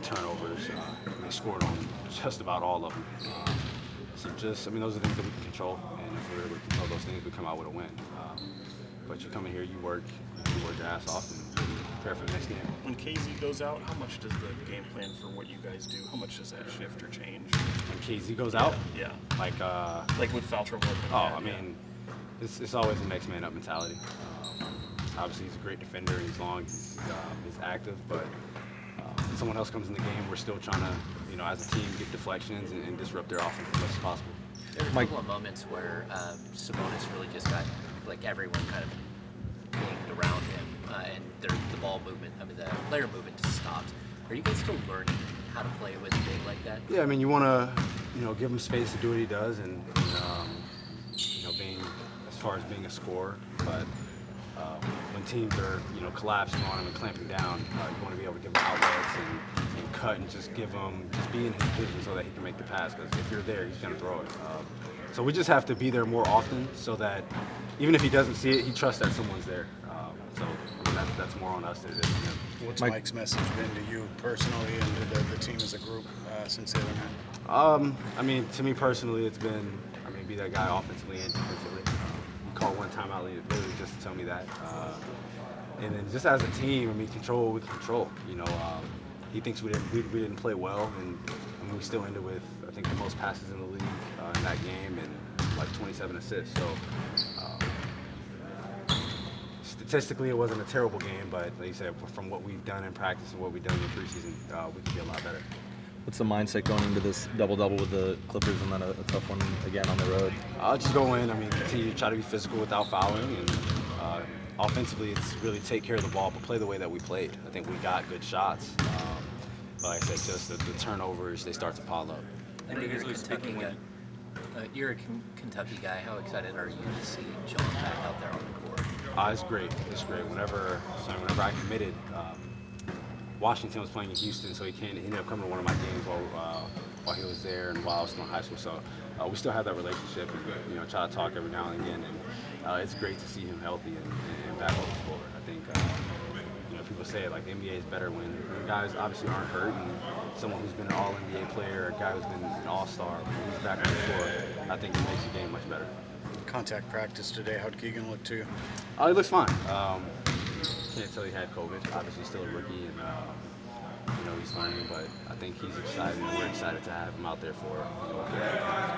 turnovers. They scored on just about all of them. So those are things that we can control, and if we're able to control those things, we come out with a win. But you come in here, you work your ass off, and prepare for the next game. When KZ goes out, how much does the game plan for what you guys do? How much does that shift or change? When KZ goes out, yeah, like with foul trouble. It's always a next man up mentality. Obviously, he's a great defender. He's long. He's active, but someone else comes in the game, we're still trying to, as a team, get deflections and disrupt their offense as much as possible. There were a couple of moments where Sabonis really just got everyone kind of pinged around him, and the ball movement, the player movement just stopped. Are you guys still learning how to play with big like that? Yeah, you want to, give him space to do what he does, and being as far as being a scorer, but when teams are, collapsing on him and clamping down, you want to be able to give him outlets and cut and just be in his vision so that he can make the pass, because if you're there, he's going to throw it. So we just have to be there more often so that even if he doesn't see it, he trusts that someone's there. That's more on us than it is him. What's Mike's message been to you personally and to the team as a group since the other night? To me personally, it's been, be that guy offensively and defensively. He called one timeout literally just to tell me that. And then just as a team, control what we control. He thinks we didn't play well, and we still ended with, I think, the most passes in the league in that game and 27 assists. So statistically, it wasn't a terrible game, but like you said, from what we've done in practice and what we've done in the preseason, we could be a lot better. What's the mindset going into this double-double with the Clippers and then a tough one again on the road? I'll just go in, continue to try to be physical without fouling, and offensively, it's really take care of the ball, but play the way that we played. I think we got good shots, but like I said, just the turnovers, they start to pile up. And you're a Kentucky guy. How excited are you to see John back out there on the court? It's great. It's great. Whenever I committed, Washington was playing in Houston, so he ended up coming to one of my games while he was there and while I was still in high school. So we still have that relationship, and try to talk every now and again. And it's great to see him healthy and back on the floor. I think people say it, the NBA is better when guys obviously aren't hurt, and someone who's been an All-NBA player, a guy who's been an All-Star, when he's back on the floor, I think it makes the game much better. Contact practice today, how'd Keegan look to you? He looks fine. Can't tell he had COVID. Obviously, he's still a rookie, and he's learning. But I think he's excited, and we're excited to have him out there for.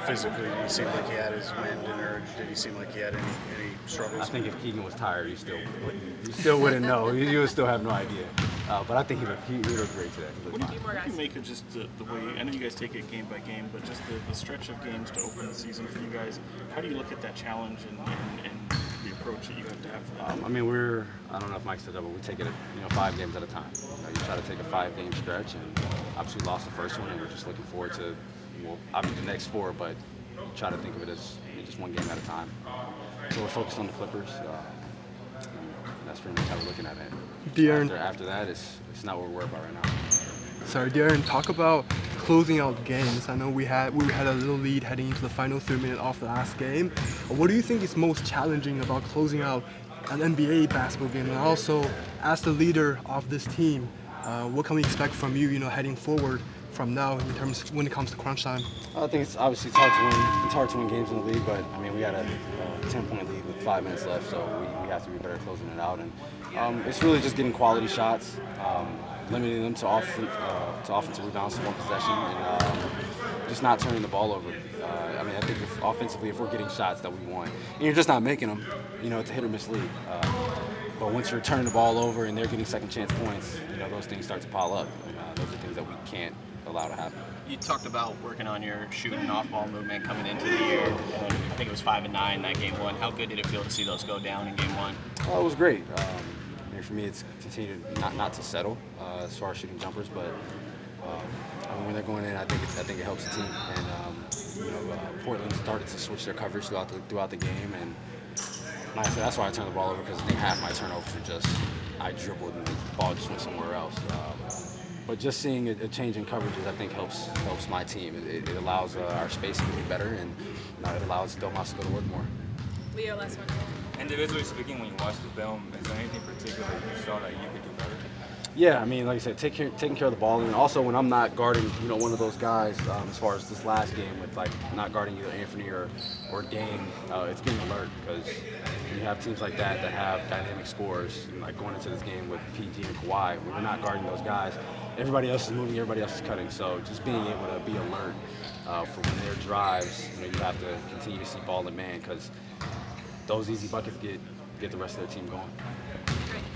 Physically, did he seem like he had his wind, or did he seem like he had any struggles? I think if Keegan was tired, you still wouldn't know. You would still have no idea. But I think he looked great today. What do you make of just the way? I know you guys take it game by game, but just the stretch of games to open the season for you guys. How do you look at that challenge and the approach that you have to have for that? I don't know if Mike said that, but we take it 5 games at a time. You try to take a 5-game stretch, and obviously lost the first one, and we're just looking forward to, obviously the next 4, but try to think of it as just 1 game at a time. So we're focused on the Clippers. That's pretty much how we're looking at it. After that, it's not what we're worried about right now. Sorry, Darren, talk about closing out games. I know we had a little lead heading into the final 3 minutes of the last game. What do you think is most challenging about closing out an NBA basketball game? And also, as the leader of this team, what can we expect from you, heading forward from now in terms when it comes to crunch time? I think it's hard to win. It's hard to win games in the league, but we got a 10-point lead with 5 minutes left, so we have to be better closing it out. And it's really just getting quality shots, limiting them to offensive rebounds to 1 possession, and just not turning the ball over. I think offensively, if we're getting shots that we want, and you're just not making them, it's a hit or miss league. But once you're turning the ball over and they're getting second chance points, those things start to pile up. And, those are things that we can't allow to happen. You talked about working on your shooting off-ball movement coming into the year. I think it was 5 and 9 that game 1. How good did it feel to see those go down in game 1? Well, it was great. For me, it's continued not to settle as far as shooting jumpers, but when they're going in, I think it helps the team. And Portland started to switch their coverage throughout the game, and like I said, that's why I turned the ball over, because I think half my turnovers were just I dribbled and the ball just went somewhere else. But just seeing a change in coverages, I think helps my team. It allows our spacing to be better, and it allows Domas to go to work more. Leo, last one. Individually speaking, when you watch the film, is there anything particular you saw that you could do better? Yeah, I mean, like I said, taking care of the ball, and also when I'm not guarding, one of those guys, as far as this last game with like not guarding either Anthony or Dame, it's being alert because you have teams like that have dynamic scorers, like going into this game with PG and Kawhi, when you're not guarding those guys, everybody else is moving, everybody else is cutting, so just being able to be alert for when their drives, you have to continue to see ball and man because those easy buckets get the rest of their team going.